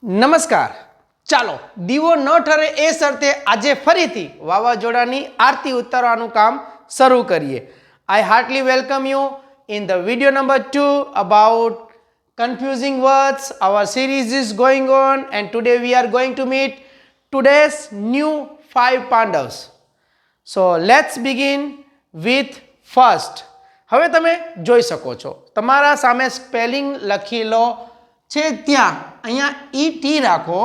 નમસ્કાર. ચાલો દીવો ન ઠરે એ શરતે આજે ફરીથી વાવાઝોડાની આરતી ઉતારવાનું કામ શરૂ કરીએ. I heartily welcome you in the video number 2 about confusing words. Our series is going on and today we are going to meet today's new 5 Pandavas. So let's begin with first. હવે તમે જોઈ શકો છો તમારા સામે spelling લખેલો છે, ત્યાં અહીંયા ET રાખો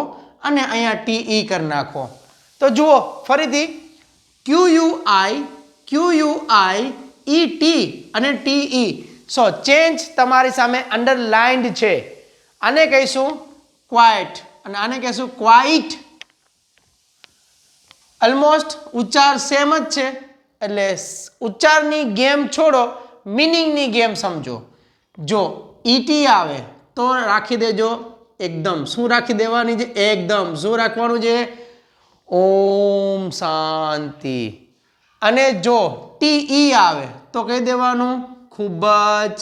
અને અહીંયા TE કરી નાખો. તો જુઓ ફરીથી QUIET અને TE. સો ચેન્જ તમારી સામે અંડરલાઇન્ડ છે. આને કહીશું ક્વાઇટ અને આને કહીશું ક્વાઇટ. ઓલમોસ્ટ ઉચ્ચાર સેમ જ છે, એટલે ઉચ્ચારની ગેમ છોડો, મીનિંગની ગેમ સમજો. જો ET આવે તો રાખી દેજો એકદમ. શું રાખી દેવાની છે? એકદમ. શું રાખવાનું છે? ઓમ શાંતિ. અને જો TE આવે તો કહી દેવાનું ખૂબ જ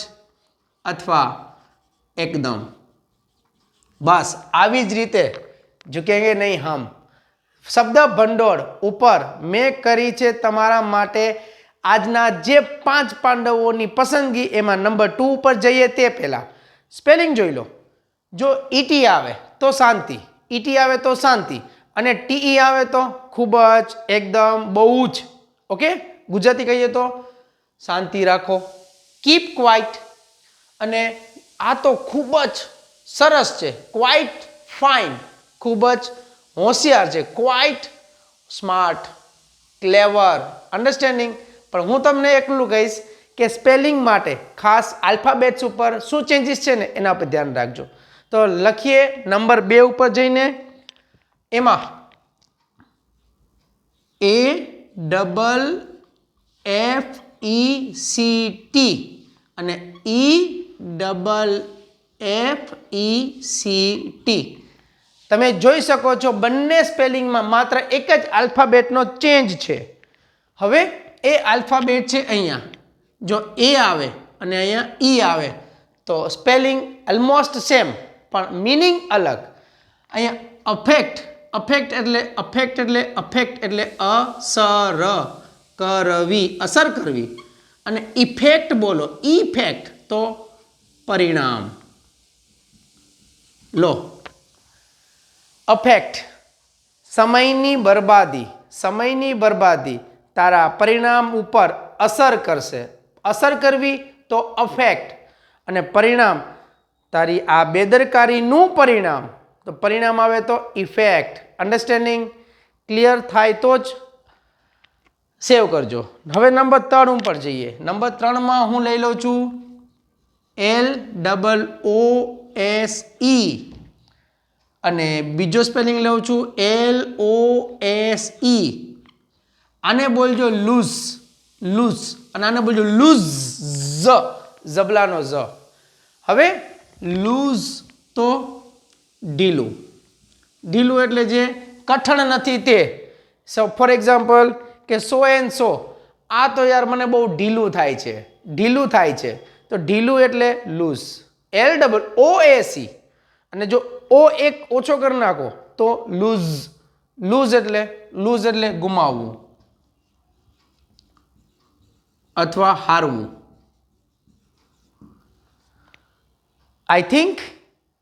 અથવા એકદમ. બસ આવી જ રીતે ઝુકેંગે નહીં હમ. શબ્દ ભંડોળ ઉપર મેં કરી છે તમારા માટે આજના જે 5 પાંડવોની પસંદગી. એમાં નંબર 2 ઉપર જઈએ તે પહેલાં સ્પેલિંગ જોઈ લો. જો ET આવે તો શાંતિ, ET આવે તો શાંતિ અને TE આવે તો ખૂબ જ એકદમ બહુ જ. ઓકે, ગુજરાતી કહીએ તો શાંતિ રાખો, કીપ ક્વાઇટ. અને આ તો ખૂબ જ સરસ છે, ક્વાઇટ ફાઇન, ખૂબ જ હોશિયાર છે, ક્વાઇટ સ્માર્ટ, ક્લેવર, અન્ડરસ્ટેન્ડિંગ. પણ હું તમને એટલું કહીશ કે સ્પેલિંગ માટે ખાસ આલ્ફાબેટ્સ ઉપર શું ચેન્જીસ છે ને એના પર ધ્યાન રાખજો. તો લખીએ નંબર 2 ઉપર જઈને. એમાં AFFECT અને EFFECT તમે જોઈ શકો છો બંને સ્પેલિંગમાં માત્ર એક જ આલ્ફાબેટનો ચેન્જ છે. હવે એ આલ્ફાબેટ છે અહીંયા. જો A આવે અને અહીંયા E આવે તો સ્પેલિંગ ઓલમોસ્ટ સેમ પણ મીનિંગ અલગ. અહીંયા અફેક્ટ એટલે અસર કરવી, અસર કરવી. અને ઇફેક્ટ બોલો, ઇફેક્ટ તો પરિણામ. લો અફેક્ટ સમયની બરબાદી તારા પરિણામ ઉપર અસર કરશે. અસર કરવી તો અફેક્ટ અને પરિણામ તારી આ બેદરકારીનું પરિણામ, તો પરિણામ આવે તો ઇફેક્ટ. અન્ડરસ્ટેન્ડિંગ ક્લિયર થાય તો જ સેવ કરજો. હવે નંબર 3 ઉપર જઈએ. નંબર 3માં હું લઈ લઉં છું LOOSE અને બીજો સ્પેલિંગ લઉં છું LOSE. આને બોલજો લૂઝ અને આને બોલજો લૂઝ, ઝબલાનો ઝ. હવે લૂઝ તો ઢીલું એટલે જે કઠણ નથી તે. સો ફોર એક્ઝામ્પલ કે સો એન્ડ સો, આ તો યાર મને બહુ ઢીલું થાય છે. તો ઢીલું એટલે લૂઝ, LOOSE. અને જો O એક ઓછો કરી નાખો તો લૂઝ એટલે ગુમાવવું અથવા હારવું. I think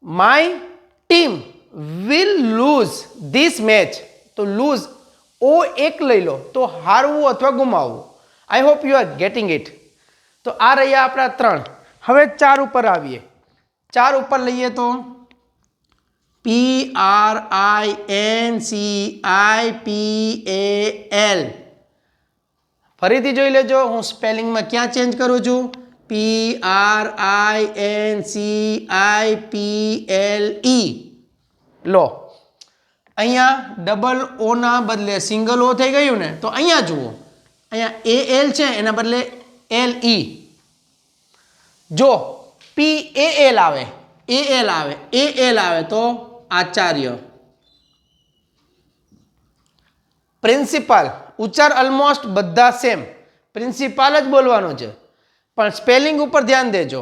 my team will lose this match. તો lose O એક લઈ લો તો હારવું અથવા ગુમાવવું. I hope you are getting it. તો આ રહ્યા આપણા 3. હવે 4 ઉપર આવીએ. 4 ઉપર લઈએ તો PRINCIPAL. ફરીથી જોઈ લેજો, હું સ્પેલિંગમાં ક્યાં ચેન્જ કરું છું. PRINCIPLE. લો અહીંયા ડબલ O ના બદલે સિંગલ O થઈ ગયું ને, તો અહીંયા જુઓ, અહીંયા AL છે એના બદલે LE. જો PAL આવે તો આચાર્ય. પ્રિન્સિપાલ ઉચ્ચાર ઓલમોસ્ટ બધા સેમ, પ્રિન્સિપાલ જ બોલવાનું છે, પણ સ્પેલિંગ ઉપર ધ્યાન દેજો.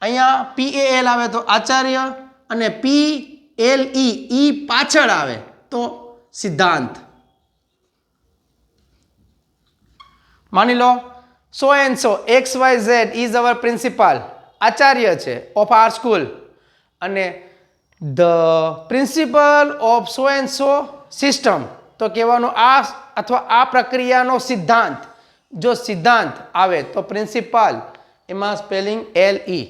અહીંયા PAL આવે તો આચાર્ય અને LE ઈ પાછળ આવે તો સિદ્ધાંત. માની લો so and so XYZ is our principal, આચાર્ય છે ઓફ આર સ્કૂલ, અને the principal of so and so system, તો કહેવાનું આ અથવા આ પ્રક્રિયાનો સિદ્ધાંત. જો સિદ્ધાંત આવે તો પ્રિન્સિપાલ, એમાં સ્પેલિંગ LE.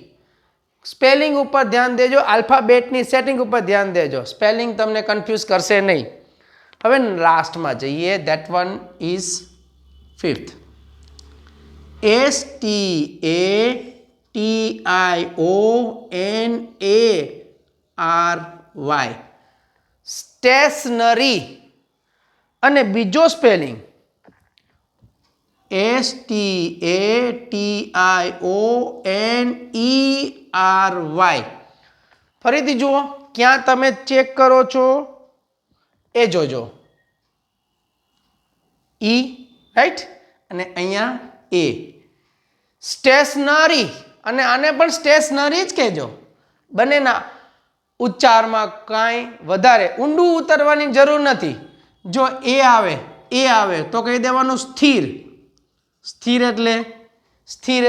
સ્પેલિંગ ઉપર ધ્યાન દેજો, આલ્ફાબેટની સેટિંગ ઉપર ધ્યાન દેજો, સ્પેલિંગ તમને કન્ફ્યુઝ કરશે નહીં. હવે લાસ્ટમાં જઈએ, that one is fifth. STATIONARY, stationery. અને બીજો સ્પેલિંગ STATIONERY. ફરીથી જુઓ, ક્યાં તમે ચેક કરો છો એ જોજો. ઈ રાઈટ, અને અહીંયા એ. સ્ટેશનરી, અને આને પણ સ્ટેશનરી જ કહેજો. બંનેના ઉચ્ચારમાં કાંઈ વધારે ઊંડું ઉતરવાની જરૂર નથી. જો એ આવે તો કહી દેવાનું સ્થિર. સ્થિર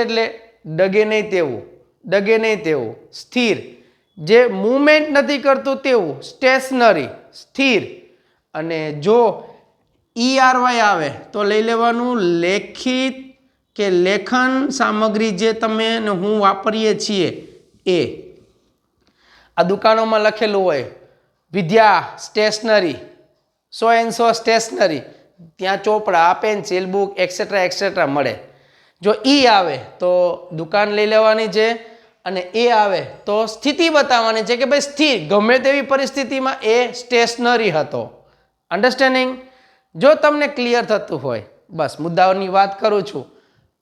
એટલે ડગે નહીં તેવું, ડગે નહીં તેવું, સ્થિર. જે મૂવમેન્ટ નથી કરતું તેવું, સ્ટેશનરી, સ્થિર. અને જો ERY આવે તો લઈ લેવાનું લેખિત કે લેખન સામગ્રી, જે તમે ને હું વાપરીએ છીએ એ. આ દુકાનોમાં લખેલું હોય Vidya stationery, so and so stationery, ત્યાં ચોપડા, પેન્સિલ, બુક એક્સેટ્રા એક્સેટ્રા મળે. જો ઈ આવે તો દુકાન લઈ લેવાની છે, અને એ આવે તો સ્થિતિ બતાવવાની છે કે ભાઈ સ્થિર, ગમે તેવી પરિસ્થિતિમાં એ સ્ટેશનરી હતો. અન્ડરસ્ટેન્ડિંગ? જો તમને ક્લિયર થતું હોય, બસ મુદ્દાઓની વાત કરું છું,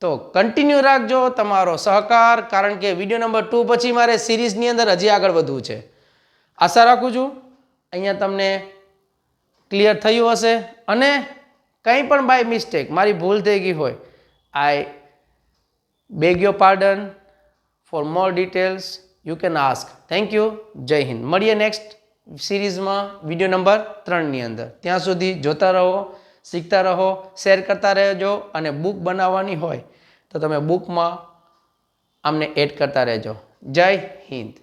તો કન્ટિન્યુ રાખજો તમારો સહકાર, કારણ કે વિડીયો નંબર 2 પછી મારે સિરીઝની અંદર હજી આગળ વધવું છે. આશા રાખું છું અહીંયા તમને ક્લિયર થયું હશે, અને કંઈ પણ બાય મિસ્ટેક મારી ભૂલ થઈ ગઈ હોય, I beg your pardon. For more details you can ask. Thank you. જય હિન્દ. મળીએ નેક્સ્ટ સિરીઝમાં વિડીયો નંબર 3ની અંદર. ત્યાં સુધી જોતા રહો, શીખતા રહો, શેર કરતા રહેજો, અને બુક બનાવવાની હોય તો તમે બુકમાં અમને એડ કરતા રહેજો. જય હિન્દ.